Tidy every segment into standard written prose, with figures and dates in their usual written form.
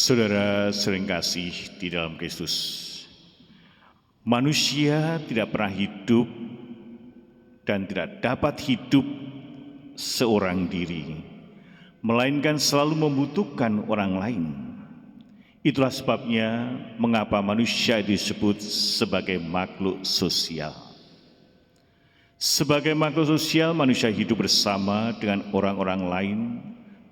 Saudara sering kasih di dalam Kristus, manusia tidak pernah hidup dan tidak dapat hidup seorang diri, melainkan selalu membutuhkan orang lain. Itulah sebabnya mengapa manusia disebut sebagai makhluk sosial. Sebagai makhluk sosial, manusia hidup bersama dengan orang-orang lain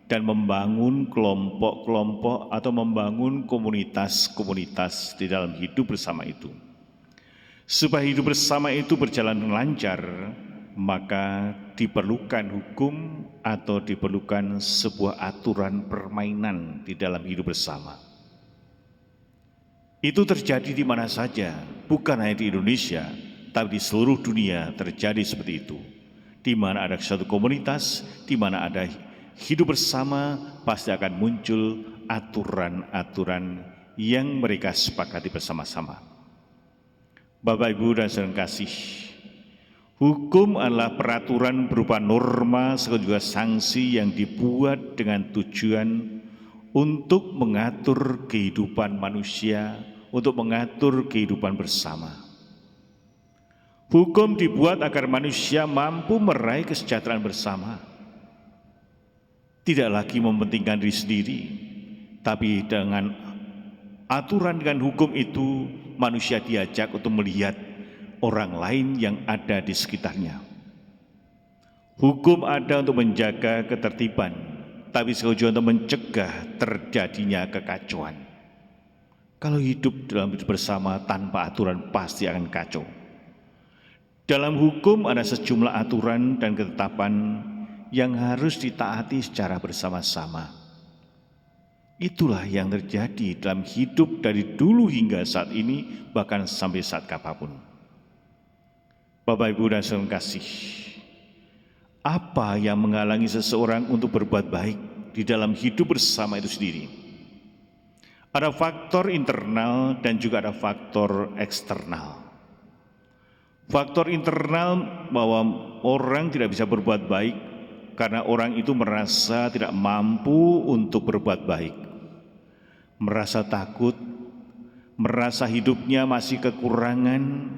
dan membangun kelompok-kelompok atau membangun komunitas-komunitas di dalam hidup bersama itu. Supaya hidup bersama itu berjalan lancar, maka diperlukan hukum atau diperlukan sebuah aturan permainan di dalam hidup bersama. Itu terjadi di mana saja, bukan hanya di Indonesia, tapi di seluruh dunia terjadi seperti itu. Di mana ada satu komunitas, di mana ada hidup bersama, pasti akan muncul aturan-aturan yang mereka sepakati bersama-sama. Bapak, Ibu, dan saudara kasih, hukum adalah peraturan berupa norma sekaligus sanksi yang dibuat dengan tujuan untuk mengatur kehidupan manusia, untuk mengatur kehidupan bersama. Hukum dibuat agar manusia mampu meraih kesejahteraan bersama. Tidak lagi mementingkan diri sendiri, tapi dengan aturan, dengan hukum itu, manusia diajak untuk melihat orang lain yang ada di sekitarnya. Hukum ada untuk menjaga ketertiban, tapi sekaligus untuk mencegah terjadinya kekacauan. Kalau hidup dalam hidup bersama tanpa aturan pasti akan kacau. Dalam hukum ada sejumlah aturan dan ketetapan yang harus ditaati secara bersama-sama. Itulah yang terjadi dalam hidup dari dulu hingga saat ini, bahkan sampai saat kapanpun. Bapak, Ibu, dan saudara kasih, apa yang menghalangi seseorang untuk berbuat baik di dalam hidup bersama itu sendiri? Ada faktor internal dan juga ada faktor eksternal. Faktor internal bahwa orang tidak bisa berbuat baik karena orang itu merasa tidak mampu untuk berbuat baik, merasa takut, merasa hidupnya masih kekurangan,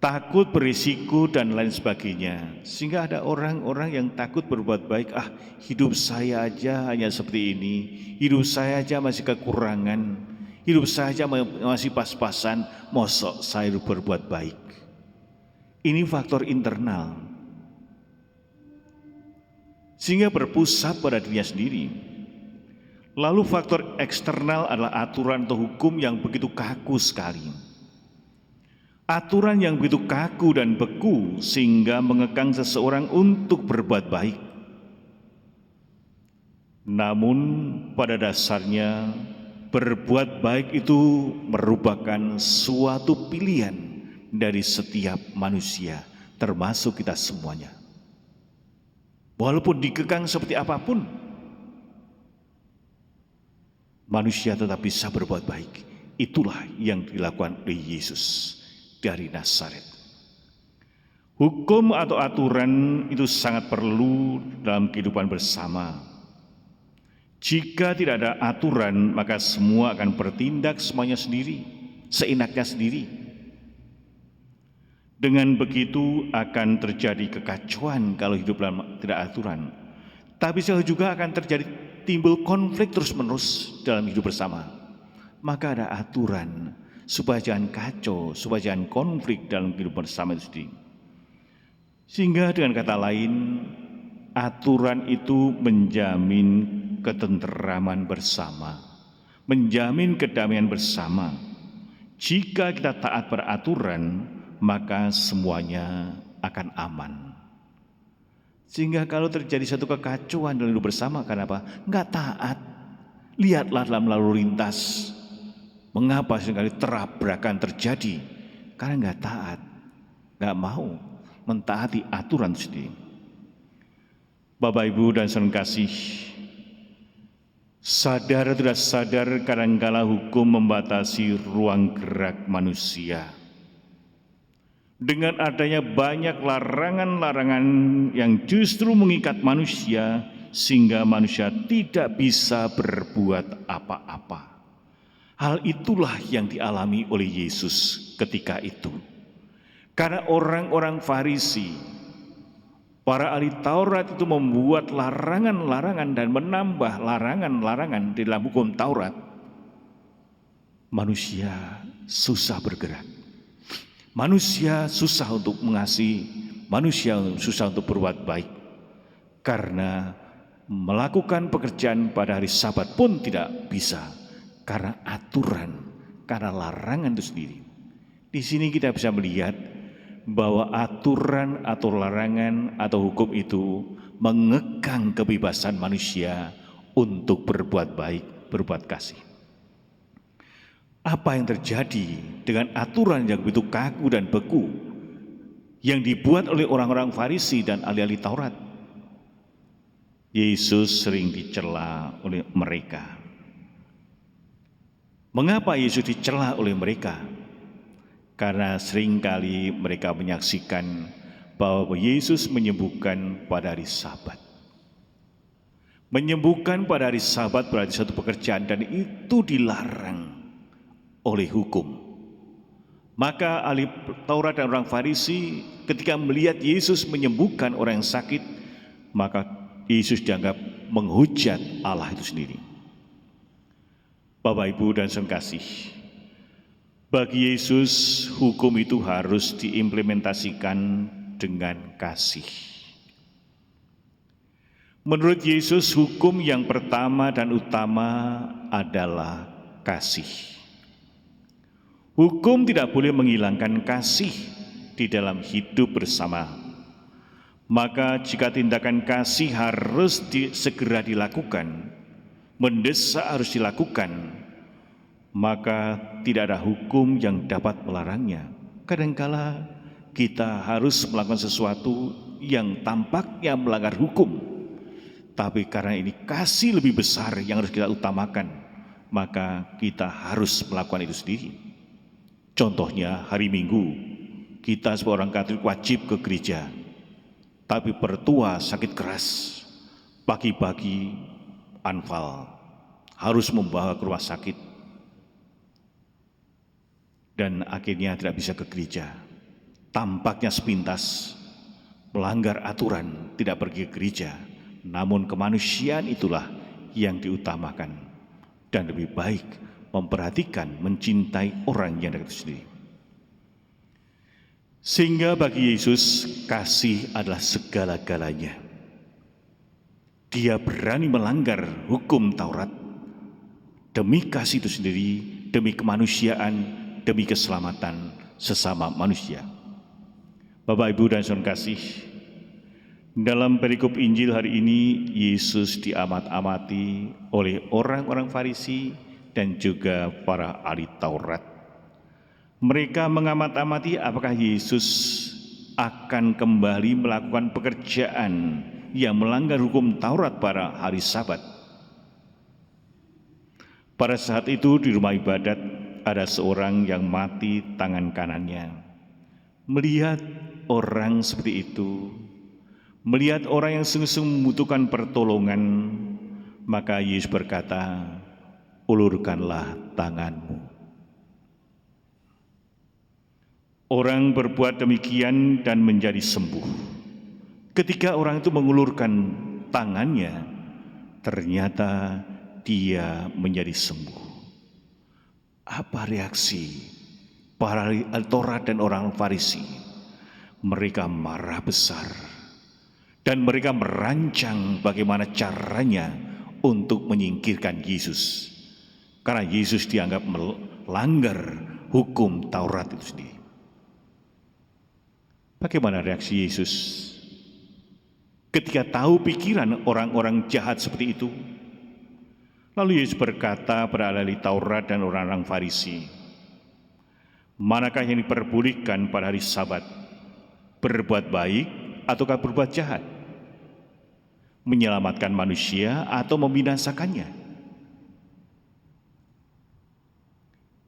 takut berisiko dan lain sebagainya. Sehingga ada orang-orang yang takut berbuat baik, hidup saya aja hanya seperti ini, hidup saya aja masih kekurangan, hidup saya aja masih pas-pasan, mosok saya berbuat baik. Ini faktor internal, sehingga berpusat pada dirinya sendiri. Lalu faktor eksternal adalah aturan atau hukum yang begitu kaku sekali. Aturan yang begitu kaku dan beku sehingga mengekang seseorang untuk berbuat baik. Namun pada dasarnya berbuat baik itu merupakan suatu pilihan dari setiap manusia, termasuk kita semuanya. Walaupun dikekang seperti apapun, manusia tetap bisa berbuat baik. Itulah yang dilakukan oleh Yesus dari Nazaret. Hukum atau aturan itu sangat perlu dalam kehidupan bersama. Jika tidak ada aturan, maka semua akan bertindak semuanya sendiri, seenaknya sendiri. Dengan begitu akan terjadi kekacauan kalau hidup dalam tidak aturan. Tapi juga akan terjadi timbul konflik terus-menerus dalam hidup bersama. Maka ada aturan supaya jangan kacau, supaya jangan konflik dalam kehidupan bersama itu sendiri. Sehingga dengan kata lain, aturan itu menjamin ketenteraman bersama, menjamin kedamaian bersama. Jika kita taat peraturan, maka semuanya akan aman. Sehingga kalau terjadi satu kekacauan dalam hidup bersama, kenapa? Enggak taat. Lihatlah dalam lalu lintas, mengapa seringkali terabrakan terjadi? Karena enggak taat, enggak mau mentaati aturan sendiri. Bapak, Ibu, dan saudara kasih, sadar atau tidak sadar kadangkala hukum membatasi ruang gerak manusia. Dengan adanya banyak larangan-larangan yang justru mengikat manusia sehingga manusia tidak bisa berbuat apa-apa. Hal itulah yang dialami oleh Yesus ketika itu. Karena orang-orang Farisi, para ahli Taurat itu membuat larangan-larangan dan menambah larangan-larangan di dalam hukum Taurat. Manusia susah bergerak. Manusia susah untuk mengasihi, manusia susah untuk berbuat baik. Karena melakukan pekerjaan pada hari Sabat pun tidak bisa. Karena aturan, karena larangan itu sendiri. Di sini kita bisa melihat bahwa aturan atau larangan atau hukum itu mengekang kebebasan manusia untuk berbuat baik, berbuat kasih. Apa yang terjadi dengan aturan yang begitu kaku dan beku yang dibuat oleh orang-orang Farisi dan ahli-ahli Taurat? Yesus sering dicela oleh mereka. Mengapa Yesus dicela oleh mereka? Karena seringkali mereka menyaksikan bahwa Yesus menyembuhkan pada hari Sabat. Menyembuhkan pada hari Sabat berarti satu pekerjaan dan itu dilarang oleh hukum. Maka ahli Taurat dan orang Farisi ketika melihat Yesus menyembuhkan orang yang sakit, maka Yesus dianggap menghujat Allah itu sendiri. Bapak, Ibu, dan saudara kasih, bagi Yesus hukum itu harus diimplementasikan dengan kasih. Menurut Yesus hukum yang pertama dan utama adalah kasih. Hukum tidak boleh menghilangkan kasih di dalam hidup bersama. Maka jika tindakan kasih harus segera dilakukan, mendesak harus dilakukan, maka tidak ada hukum yang dapat melarangnya. Kadangkala kita harus melakukan sesuatu yang tampaknya melanggar hukum, tapi karena ini kasih lebih besar yang harus kita utamakan, maka kita harus melakukan itu sendiri. Contohnya hari Minggu, kita sebagai orang Katolik wajib ke gereja, tapi pertua sakit keras, pagi-pagi anfal, harus membawa ke rumah sakit, dan akhirnya tidak bisa ke gereja. Tampaknya sepintas melanggar aturan, tidak pergi ke gereja, namun kemanusiaan itulah yang diutamakan, dan lebih baik memperhatikan, mencintai orang yang dekat sendiri. Sehingga bagi Yesus kasih adalah segala-galanya. Dia berani melanggar hukum Taurat demi kasih itu sendiri, demi kemanusiaan, demi keselamatan sesama manusia. Bapak, Ibu, dan saudara kasih, dalam perikop Injil hari ini Yesus diamat-amati oleh orang-orang Farisi dan juga para ahli Taurat. Mereka mengamat-amati apakah Yesus akan kembali melakukan pekerjaan yang melanggar hukum Taurat pada hari Sabat. Pada saat itu di rumah ibadat ada seorang yang mati tangan kanannya. Melihat orang seperti itu, melihat orang yang sungguh-sungguh membutuhkan pertolongan, maka Yesus berkata, "Ulurkanlah tanganmu." Orang berbuat demikian dan menjadi sembuh. Ketika orang itu mengulurkan tangannya, ternyata dia menjadi sembuh. Apa reaksi para ahli Taurat dan orang Farisi? Mereka marah besar dan mereka merancang bagaimana caranya untuk menyingkirkan Yesus, karena Yesus dianggap melanggar hukum Taurat itu sendiri. Bagaimana reaksi Yesus ketika tahu pikiran orang-orang jahat seperti itu? Lalu Yesus berkata pada ahli Taurat dan orang-orang Farisi, "Manakah yang diperbolehkan pada hari Sabat? Berbuat baik ataukah berbuat jahat? Menyelamatkan manusia atau membinasakannya?"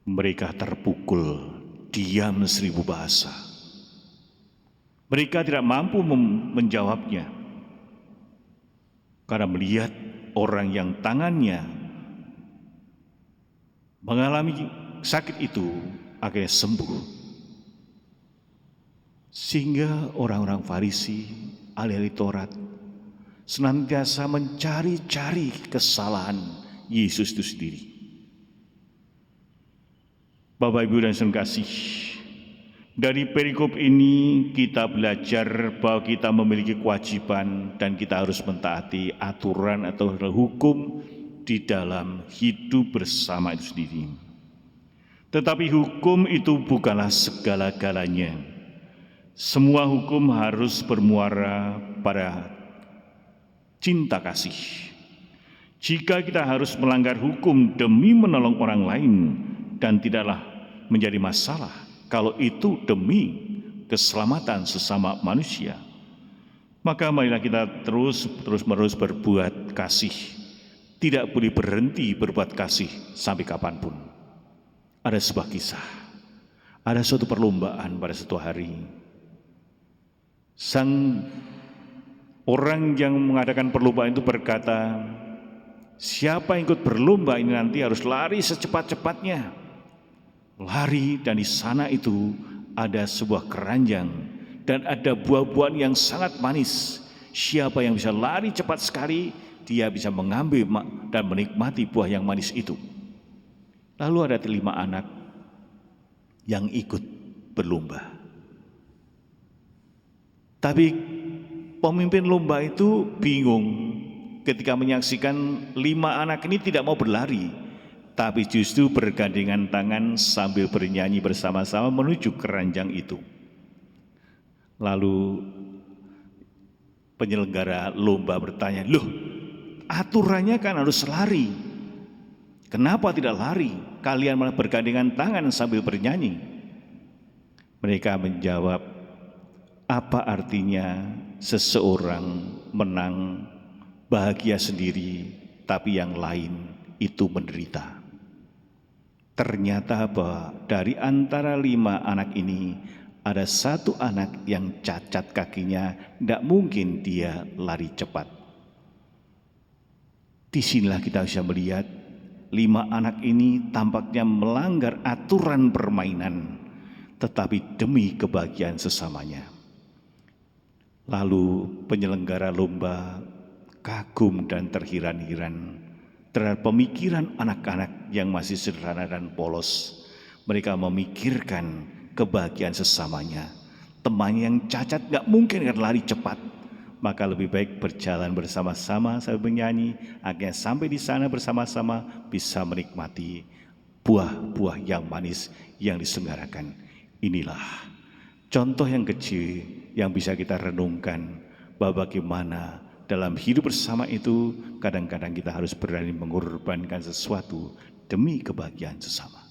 Mereka terpukul, diam 1000 bahasa. Mereka tidak mampu menjawabnya. karena melihat orang yang tangannya mengalami sakit itu akhirnya sembuh. Sehingga orang-orang Farisi, ahli-ahli Taurat senantiasa mencari-cari kesalahan Yesus itu sendiri. Bapak, Ibu, dan saudara kasih, dari perikop ini kita belajar bahwa kita memiliki kewajiban dan kita harus mentaati aturan atau hukum di dalam hidup bersama itu sendiri. Tetapi hukum itu bukanlah segala-galanya. Semua hukum harus bermuara pada cinta kasih. Jika kita harus melanggar hukum demi menolong orang lain dan tidaklah menjadi masalah kalau itu demi keselamatan sesama manusia, maka marilah kita terus-menerus berbuat kasih. Tidak boleh berhenti berbuat kasih sampai kapanpun. Ada sebuah kisah, ada suatu perlombaan pada suatu hari. Sang orang yang mengadakan perlombaan itu berkata, siapa yang ikut berlomba ini nanti harus lari secepat-cepatnya. Lari, dan di sana itu ada sebuah keranjang dan ada buah-buahan yang sangat manis. Siapa yang bisa lari cepat sekali, dia bisa mengambil dan menikmati buah yang manis itu. Lalu ada 5 anak yang ikut berlomba. Tapi pemimpin lomba itu bingung ketika menyaksikan 5 anak ini tidak mau berlari, tapi justru bergandengan tangan sambil bernyanyi bersama-sama menuju keranjang itu. Lalu penyelenggara lomba bertanya, loh, aturannya kan harus lari, kenapa tidak lari? Kalian malah bergandengan tangan sambil bernyanyi. Mereka menjawab, apa artinya seseorang menang bahagia sendiri, tapi yang lain itu menderita? Ternyata bahwa dari antara 5 anak ini ada 1 anak yang cacat kakinya, tidak mungkin dia lari cepat. Disinilah kita bisa melihat 5 anak ini tampaknya melanggar aturan permainan, tetapi demi kebahagiaan sesamanya. Lalu penyelenggara lomba kagum dan terhiran-hiran terhadap pemikiran anak-anak yang masih sederhana dan polos. Mereka memikirkan kebahagiaan sesamanya. Temannya yang cacat gak mungkin akan lari cepat, maka lebih baik berjalan bersama-sama sambil bernyanyi, agar sampai di sana bersama-sama bisa menikmati buah-buah yang manis yang diselenggarakan. Inilah contoh yang kecil yang bisa kita renungkan bahwa bagaimana dalam hidup bersama itu kadang-kadang kita harus berani mengorbankan sesuatu demi kebahagiaan sesama.